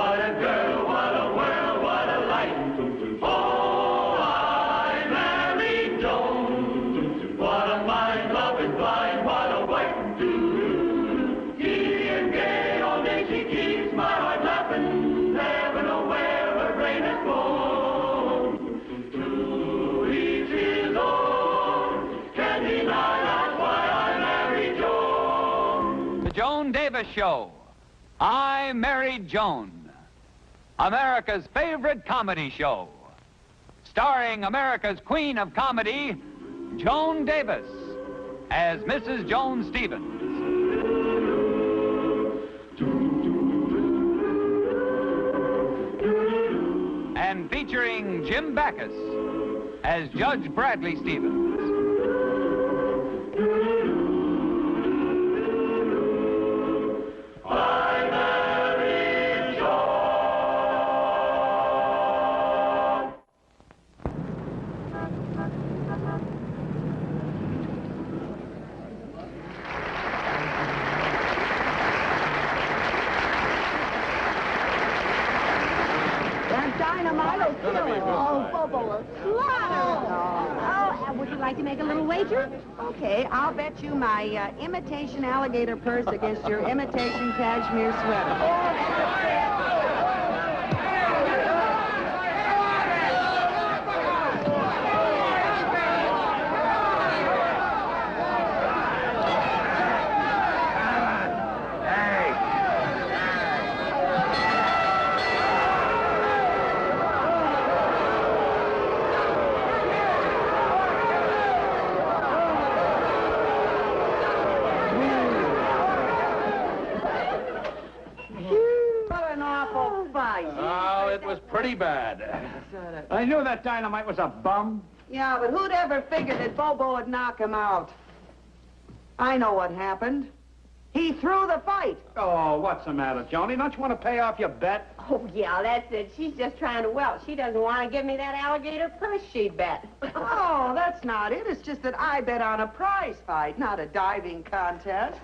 What a girl, what a world, what a life. Oh, I married Joan. What a mind, loving, blind, what a wife. Giddy and gay, all day she keeps my heart laughing. Never know where her brain has flown. To each his own. Can't deny that's why I married Joan. The Joan Davis Show. I Married Joan. America's favorite comedy show. Starring America's queen of comedy, Joan Davis, as Mrs. Joan Stevens. And featuring Jim Backus as Judge Bradley Stevens. I married Joan. That dynamite will kill him. Oh, Bobo will slaughter. Oh, would you like to make a little wager? Okay, I'll bet you my imitation alligator purse against your imitation cashmere sweater. Pretty bad. I knew that Dynamite was a bum. Yeah, but who'd ever figure that Bobo would knock him out? I know what happened. He threw the fight. Oh, what's the matter, Joni? Don't you want to pay off your bet? Oh, yeah, that's it. She's just trying to welt. She doesn't want to give me that alligator purse she bet. Oh, that's not it. It's just that I bet on a prize fight, not a diving contest.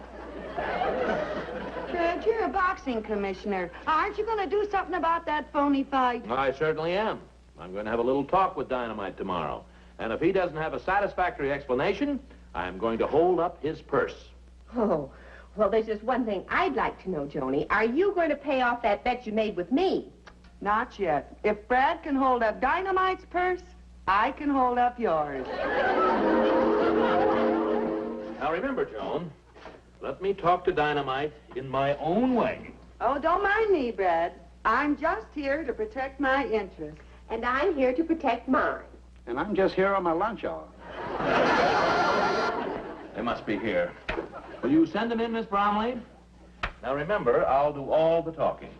You're a boxing commissioner. Aren't you going to do something about that phony fight? I certainly am. I'm going to have a little talk with Dynamite tomorrow. And if he doesn't have a satisfactory explanation, I'm going to hold up his purse. Oh, well, there's just one thing I'd like to know, Joni. Are you going to pay off that bet you made with me? Not yet. If Brad can hold up Dynamite's purse, I can hold up yours. Now, remember, Joan, let me talk to Dynamite in my own way. Oh, don't mind me, Brad. I'm just here to protect my interests. And I'm here to protect mine. And I'm just here on my lunch hour. They must be here. Will you send them in, Miss Bromley? Now, remember, I'll do all the talking.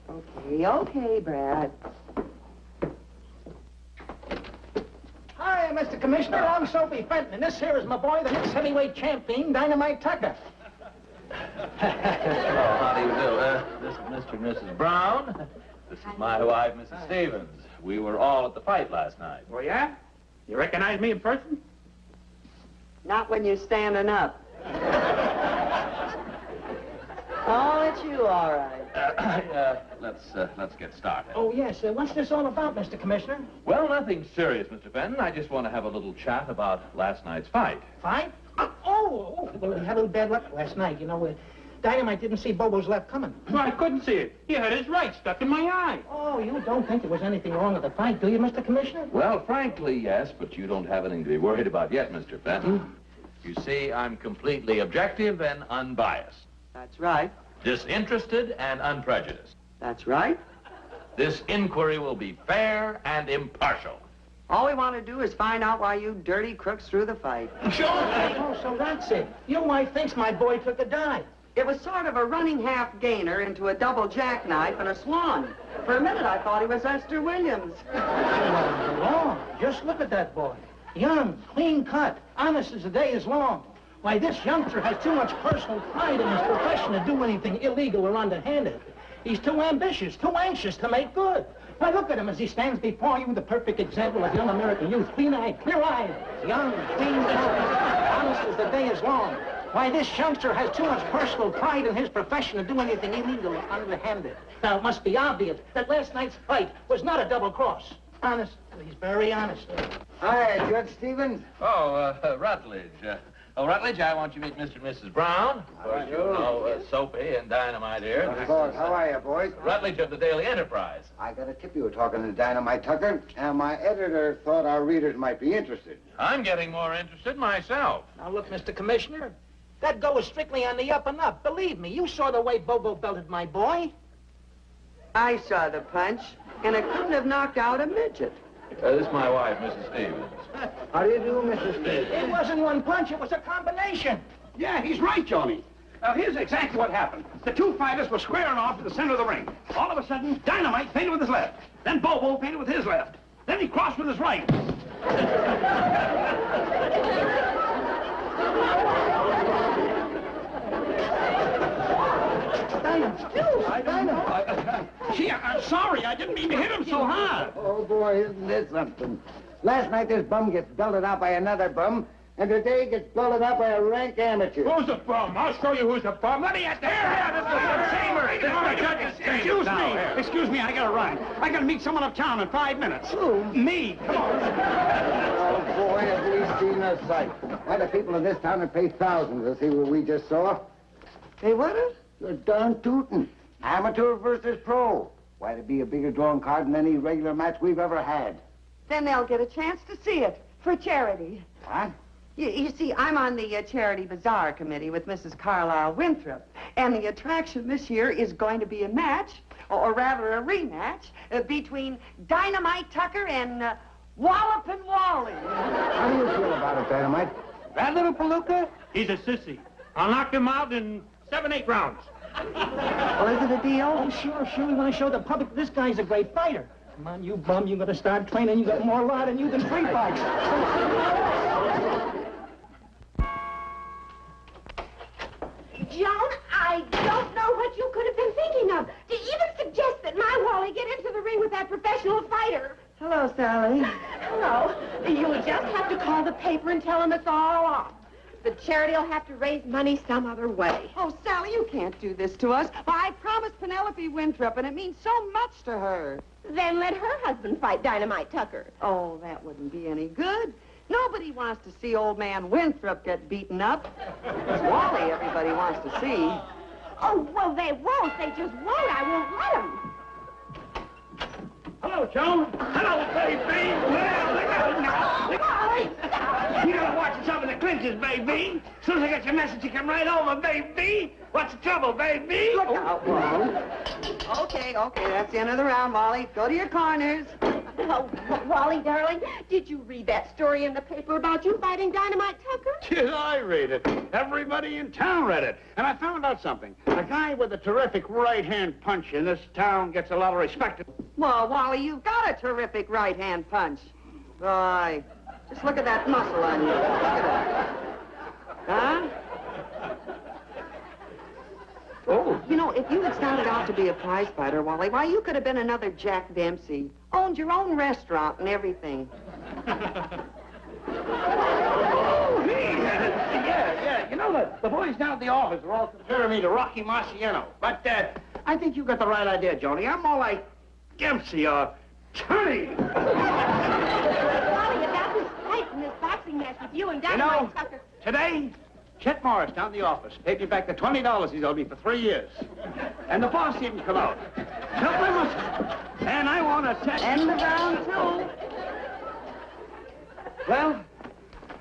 Okay, Brad. Hi, Mr. Commissioner. I'm Soapy Fenton, and this here is my boy, the mixed heavyweight champion, Dynamite Tucker. Oh, how do you do? This is Mr. and Mrs. Brown. This is my wife, Mrs. Stevens. We were all at the fight last night. Oh, yeah? You recognize me in person? Not when you're standing up. Oh, it's you, all right. Let's get started. Oh, yes. What's this all about, Mr. Commissioner? Well, nothing serious, Mr. Fenton. I just want to have a little chat about last night's fight. Fight? Oh, well, we had a little bad luck last night. You know, Dynamite didn't see Bobo's left coming. Well, I couldn't see it. He had his right stuck in my eye. Oh, you don't think there was anything wrong with the fight, do you, Mr. Commissioner? Well, frankly, yes, but you don't have anything to be worried about yet, Mr. Fenton. You see, I'm completely objective and unbiased. That's right. Disinterested and unprejudiced. That's right. This inquiry will be fair and impartial. All we want to do is find out why you dirty crooks threw the fight. Oh, so that's it. Your wife thinks my boy took a dive. It was sort of a running half gainer into a double jackknife and a swan. For a minute, I thought he was Esther Williams. Oh, just look at that boy. Young, clean cut, honest as the day is long. Why, this youngster has too much personal pride in his profession to do anything illegal or underhanded. He's too ambitious, too anxious to make good. Why, look at him as he stands before you, the perfect example of young American youth. Clean-eyed, clear-eyed, young, clean cut, honest as the day is long. Why, this youngster has too much personal pride in his profession to do anything illegal or underhanded. Now, it must be obvious that last night's fight was not a double cross. Honest. He's very honest. Hi, Judge Stevens. Oh, Rutledge. Rutledge, I want you to meet Mr. and Mrs. Brown. Of course, you know Soapy and Dynamite here. Of course. How are you, boys? Rutledge of the Daily Enterprise. I got a tip you were talking to Dynamite Tucker, and my editor thought our readers might be interested. I'm getting more interested myself. Now, look, Mr. Commissioner, that go is strictly on the up and up. Believe me, you saw the way Bobo belted my boy. I saw the punch, and it couldn't have knocked out a midget. This is my wife, Mrs. Stevens. How do you do, Mrs. Stevens? It wasn't one punch, it was a combination. Yeah, he's right, Johnny. Now, here's exactly what happened. The two fighters were squaring off in the center of the ring. All of a sudden, Dynamite feinted with his left. Then Bobo feinted with his left. Then he crossed with his right. Gee, I'm sorry. I didn't mean to hit him so hard. Oh, boy, isn't this something? Last night, this bum gets belted out by another bum, and today he gets belted out by a rank amateur. Who's the bum? I'll show you who's the bum. Let me at Excuse me, I gotta run. I gotta meet someone uptown in 5 minutes. Who? Me. Come on. Oh, boy, have we seen a sight. Why, the people in this town would pay thousands to see what we just saw. Hey, what? You're darn tootin'. Amateur versus pro. Why, it'd be a bigger drawing card than any regular match we've ever had. Then they'll get a chance to see it for charity. What? You see, I'm on the Charity Bazaar Committee with Mrs. Carlisle Winthrop, and the attraction this year is going to be a match, or rather a rematch, between Dynamite Tucker and Wallopin' Wally. How do you feel about it, Dynamite? That little palooka? He's a sissy. I'll knock him out in 7-8 rounds. Well, is it a deal? Oh, sure. We want to show the public this guy's a great fighter. Come on, you bum, you gotta start training. You got more law than you can free fight. Joan, I don't know what you could have been thinking of to even suggest that my Wally get into the ring with that professional fighter. Hello, Sally. Hello. You'll just have to call the paper and tell them it's all off. The charity will have to raise money some other way. Oh, Sally, you can't do this to us. Why, I promised Penelope Winthrop, and it means so much to her. Then let her husband fight Dynamite Tucker. Oh, that wouldn't be any good. Nobody wants to see old man Winthrop get beaten up. It's Wally everybody wants to see. Oh, well, they won't. They just won't. I won't let them. Hello, Joan. Hello, baby. Well, look out now. You gotta watch yourself in the clinches, baby. As soon as I get your message, you come right over, baby. What's the trouble, baby? Look out, Wally. Okay, that's the end of the round, Wally. Go to your corners. Oh, Wally, darling, did you read that story in the paper about you fighting Dynamite Tucker? Did I read it? Everybody in town read it. And I found out something. A guy with a terrific right-hand punch in this town gets a lot of respect. Well, Wally, you've got a terrific right-hand punch. Boy, just look at that muscle on you. Look at that. Huh? Oh. You know, if you had started out to be a prize fighter, Wally, why, you could have been another Jack Dempsey. Owned your own restaurant and everything. Oh, me? Yeah. You know, the boys down at the office are all comparing me to Rocky Marciano. But I think you got the right idea, Joni. I'm more like Dempsey or Turney. Wally, about this fight and this boxing match with you and Dynamite Tucker. Today, Chet Morris down at the office paid me back the $20 he's owed me for 3 years. And the boss didn't come out. Help my muscle. And I want to tell you... End of round 2. Well,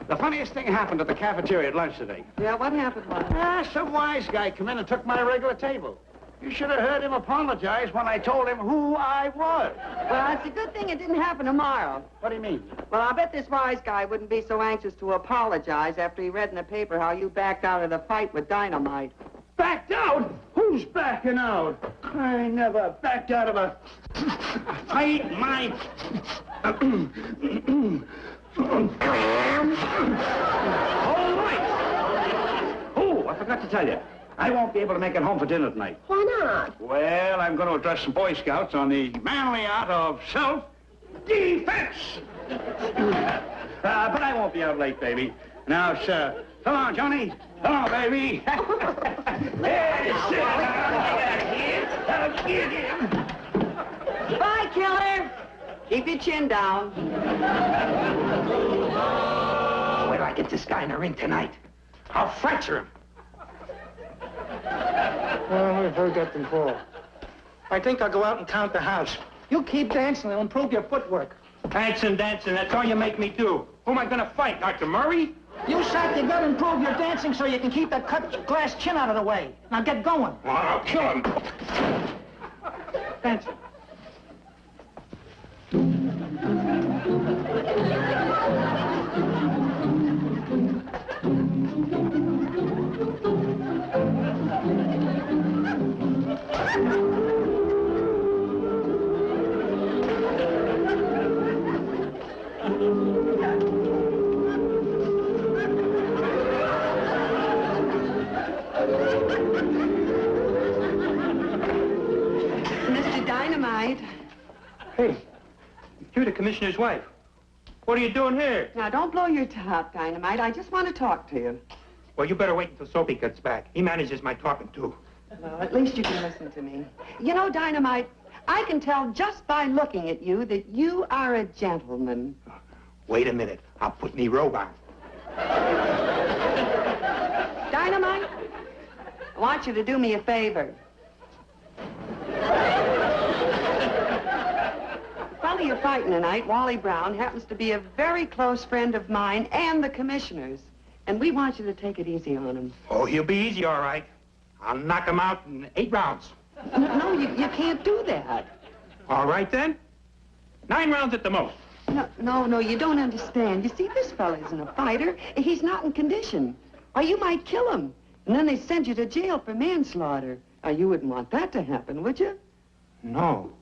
the funniest thing happened at the cafeteria at lunch today. Yeah, what happened, Wally? Some wise guy come in and took my regular table. You should have heard him apologize when I told him who I was. Well, it's a good thing it didn't happen tomorrow. What do you mean? Well, I bet this wise guy wouldn't be so anxious to apologize after he read in the paper how you backed out of the fight with Dynamite. Backed out? Who's backing out? I never backed out of a fight. My... All right. Oh, I forgot to tell you. I won't be able to make it home for dinner tonight. Why not? Well, I'm going to address some Boy Scouts on the manly art of self-defense. But I won't be out late, baby. Now, sir, Come on, Johnny. Come on, baby. Hey, get him. Bye, killer. Keep your chin down. Wait till I get this guy in the ring tonight. I'll fracture him. Well, we've heard that before. I think I'll go out and count the house. You keep dancing, it'll improve your footwork. Dancing, that's all you make me do. Who am I gonna fight, Dr. Murray? You said you gotta improve your dancing so you can keep that cut glass chin out of the way. Now get going. Well, I'll kill him. Dancing. Mr. Dynamite. Hey, you're the commissioner's wife. What are you doing here? Now, don't blow your top, Dynamite. I just want to talk to you. Well, you better wait until Soapy gets back. He manages my talking, too. Well, at least you can listen to me. You know, Dynamite, I can tell just by looking at you that you are a gentleman. Wait a minute. I'll put me robe on. Dynamite, I want you to do me a favor. The fellow you're fighting tonight, Wally Brown, happens to be a very close friend of mine and the commissioner's. And we want you to take it easy on him. Oh, he'll be easy, all right. I'll knock him out in 8 rounds. No, you can't do that. All right, then. 9 rounds at the most. No, you don't understand. You see, this fella isn't a fighter. He's not in condition. Or you might kill him. And then they send you to jail for manslaughter. Now, you wouldn't want that to happen, would you? No.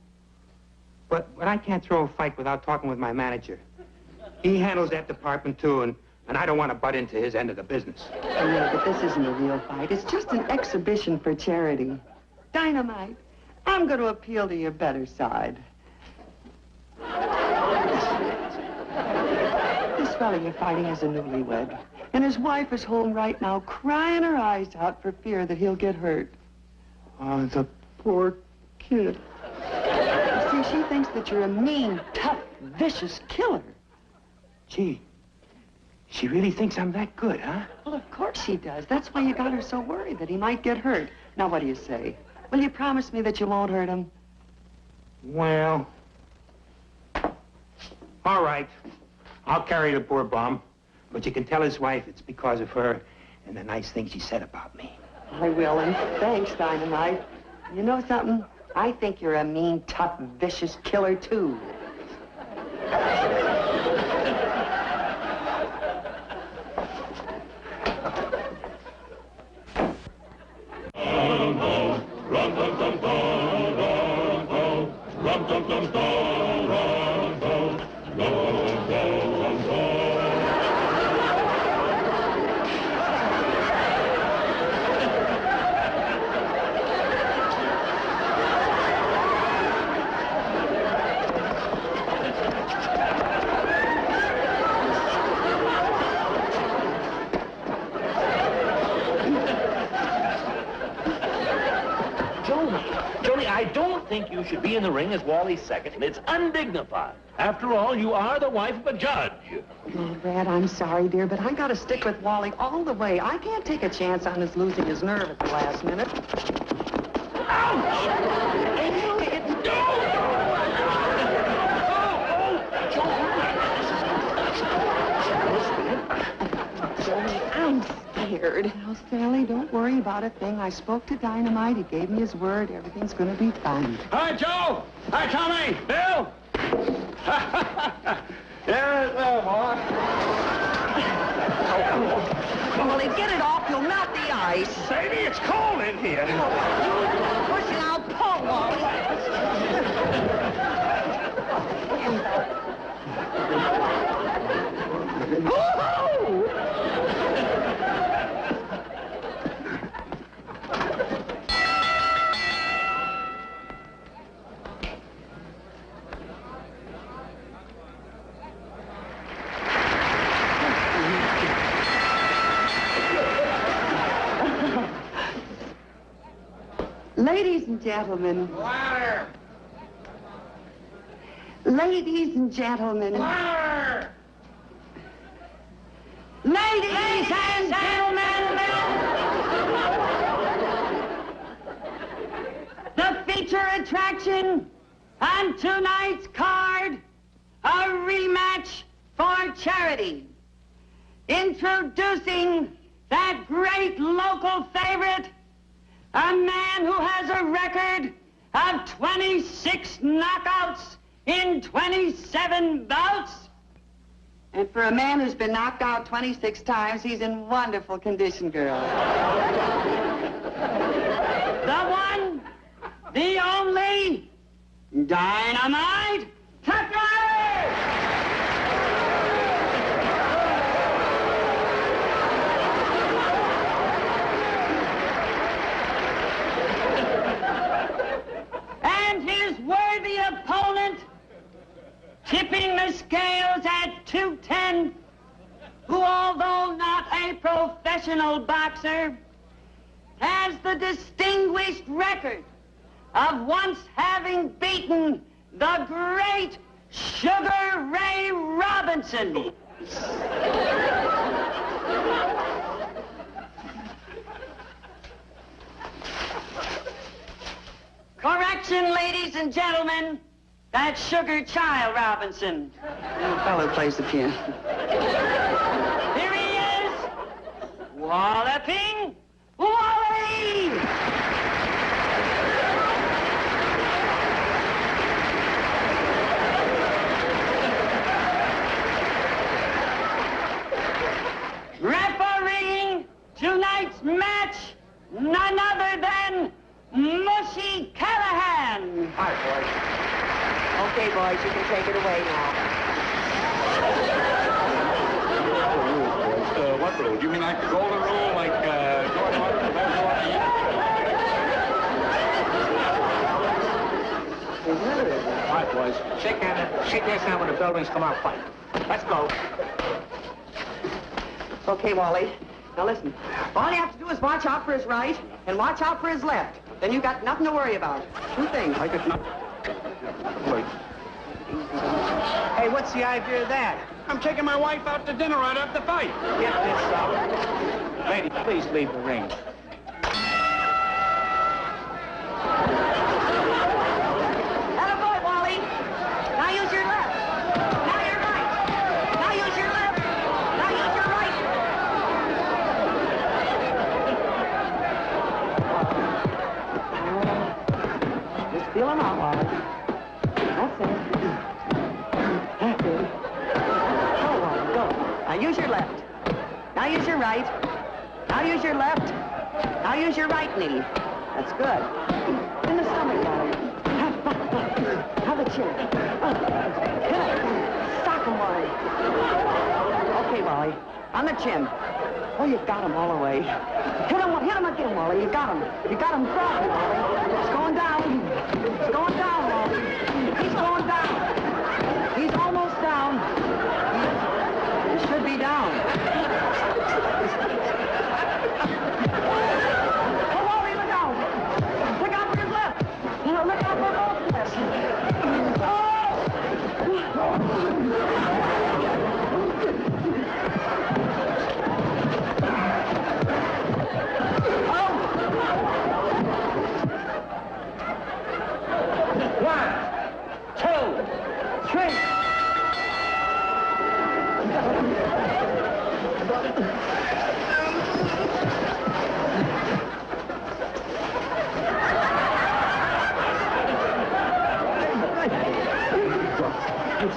But I can't throw a fight without talking with my manager. He handles that department, too, and I don't want to butt into his end of the business. Oh, yeah, but this isn't a real fight. It's just an exhibition for charity. Dynamite, I'm going to appeal to your better side. This fella you're fighting is a newlywed. And his wife is home right now crying her eyes out for fear that he'll get hurt. Oh, the poor kid. You see, she thinks that you're a mean, tough, vicious killer. Gee, she really thinks I'm that good, huh? Well, of course she does. That's why you got her so worried that he might get hurt. Now, what do you say? Will you promise me that you won't hurt him? Well, all right. I'll carry the poor bum. But you can tell his wife it's because of her and the nice things she said about me. I will, and thanks, Dynamite. You know something? I think you're a mean, tough, vicious killer, too. I don't think you should be in the ring as Wally's second, and it's undignified. After all, you are the wife of a judge. Oh, Brad, I'm sorry, dear, but I gotta stick with Wally all the way. I can't take a chance on his losing his nerve at the last minute. Ouch! I'm scared. Now, Sally, don't worry about a thing. I spoke to Dynamite. He gave me his word. Everything's gonna be fine. Hi, Joe. Hi, Tommy. Bill. Yeah, boy. Wally, get it off. You'll melt the ice. Sadie, it's cold in here. Push it out. Pull, Wally. Woo-hoo! gentlemen. Louder! Ladies and gentlemen. Louder! Ladies and gentlemen. The feature attraction on tonight's card, a rematch for charity. Introducing that great local favorite, a man who has a record of 26 knockouts in 27 bouts. And for a man who's been knocked out 26 times, he's in wonderful condition, girl. The one, the only, Dynamite Tucker! And his worthy opponent, tipping the scales at 210, who, although not a professional boxer, has the distinguished record of once having beaten the great Sugar Ray Robinson. Correction, ladies and gentlemen, that's Sugar Child Robinson. The fellow plays the piano. Here he is, walloping Wally! Refereeing tonight's match, none other than Mushy Callahan. Hi, boys. Okay, boys, you can take it away now. What rule? Do you mean like the golden rule, like going on the best one? All right, boys. Shake hands now when the bell rings. Come out, fight. Let's go. Okay, Wally. Now listen. All you have to do is watch out for his right and watch out for his left. Then you got nothing to worry about. Two things. I could not. Wait. Hey, what's the idea of that? I'm taking my wife out to dinner right after the fight. Get this out. Lady, please leave the ring. Attaboy, Wally. Now use your left. Now your right. Now use your left. Now use your right. Just feel him out, Wally. That's it. That's it. Go, Wally, go. Now use your left. Now use your right. Now use your left. Now use your right knee. That's good. In the stomach, Wally. Have a chin. Hit it. Sock him, Wally. Okay, Wally. On the chin. Oh, you got him all the way. Hit him again, Wally. You got him. You got him dropping, Wally. It's going down. It's going down, Wally. He's going down. He's almost down. He should be down. Oh, Wally, look out. Look out for his left. Look out for both lefts. One, two, three.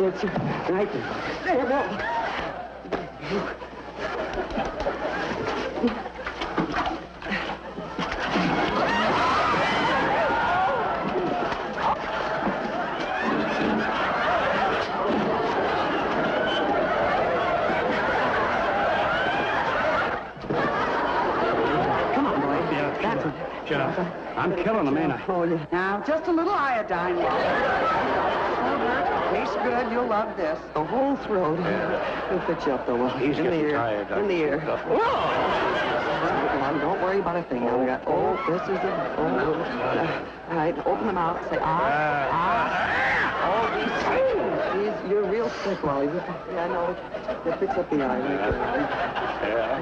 It's right there. There, I'm killing him, ain't I? Now, just a little iodine, Wally. Tastes good. You'll love this. The whole throat. Yeah. We'll fix you up, though. He's in the getting ear. tired. In the ear. Whoa! Don't worry about a thing. Now we got. Oh, this is a. All right, open the mouth. Say Oh, you're real sick, Wally. Yeah, I know. It fix up the eye. Yeah.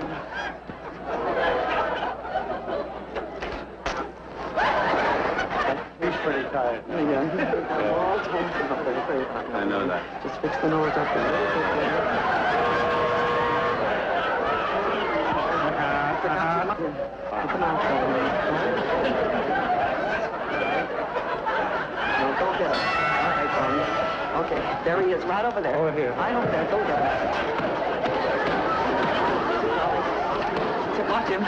He's pretty tired. Yeah, he's got all time up there. I know that. Just fix the nose up there. Put the mouth down. No, go get it. All right, Wally. Okay, there he is, right over there. Over here. Right over there. Go get him. Watch him.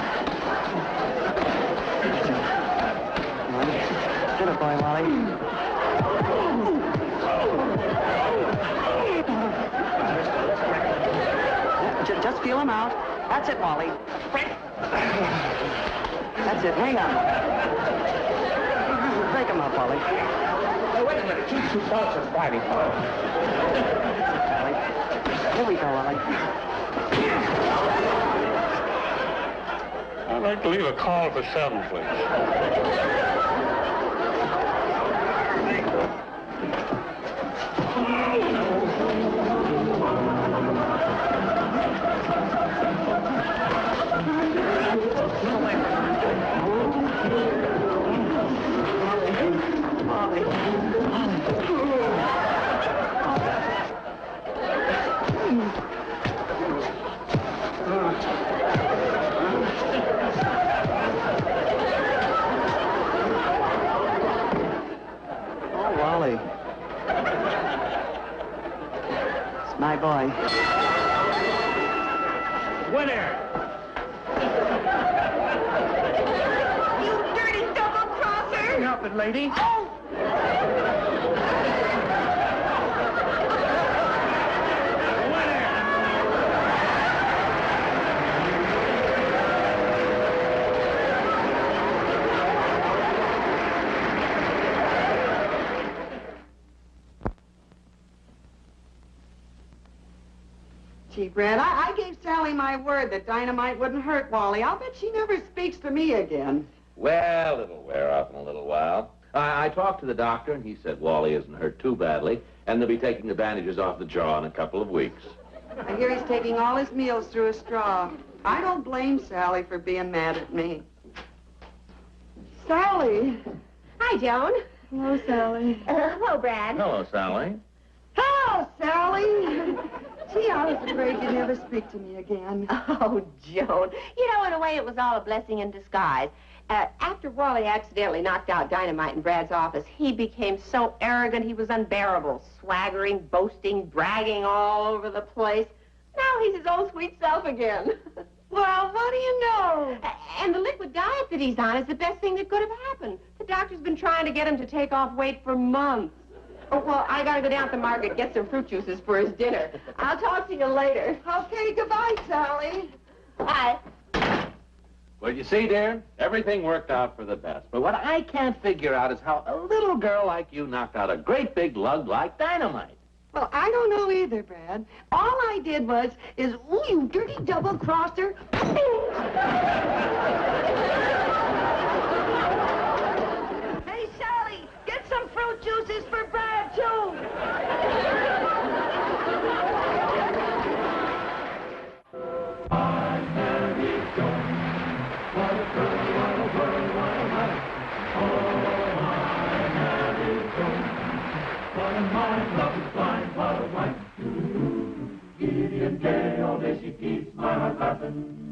Get it, boy, Wally. Just feel him out. That's it, Wally. That's it. Hang on. Break him up, Wally. Hey, wait a minute. Keep 2 pounds of fighting. Here we go, Wally. I'd like to leave a call for 7, please. My boy. Winner! You dirty double-crosser! Help it, lady. Oh! Gee, Brad, I gave Sally my word that Dynamite wouldn't hurt Wally. I'll bet she never speaks to me again. Well, it'll wear off in a little while. I talked to the doctor, and he said Wally isn't hurt too badly, and they'll be taking the bandages off the jaw in a couple of weeks. I hear he's taking all his meals through a straw. I don't blame Sally for being mad at me. Sally. Hi, Joan. Hello, Sally. Hello, Brad. Hello, Sally. Hello, Sally. Gee, I was afraid you'd never speak to me again. Oh, Joan. You know, in a way, it was all a blessing in disguise. After Wally accidentally knocked out Dynamite in Brad's office, he became so arrogant he was unbearable, swaggering, boasting, bragging all over the place. Now he's his old sweet self again. Well, what do you know? And the liquid diet that he's on is the best thing that could have happened. The doctor's been trying to get him to take off weight for months. Oh, well, I gotta go down to the market, get some fruit juices for his dinner. I'll talk to you later. Okay, goodbye, Sally. Bye. Well, you see, dear, everything worked out for the best. But what I can't figure out is how a little girl like you knocked out a great big lug like Dynamite. Well, I don't know either, Brad. All I did was, ooh, you dirty double-crosser. Hey, Sally, get some fruit juices for Brad, too. I'm Mary Joan. What a girl, what a world, what a life. Oh, I'm Mary Joan. What a mind, love is blind, what a wife. Giddy and gay, all day she keeps my heart laughing.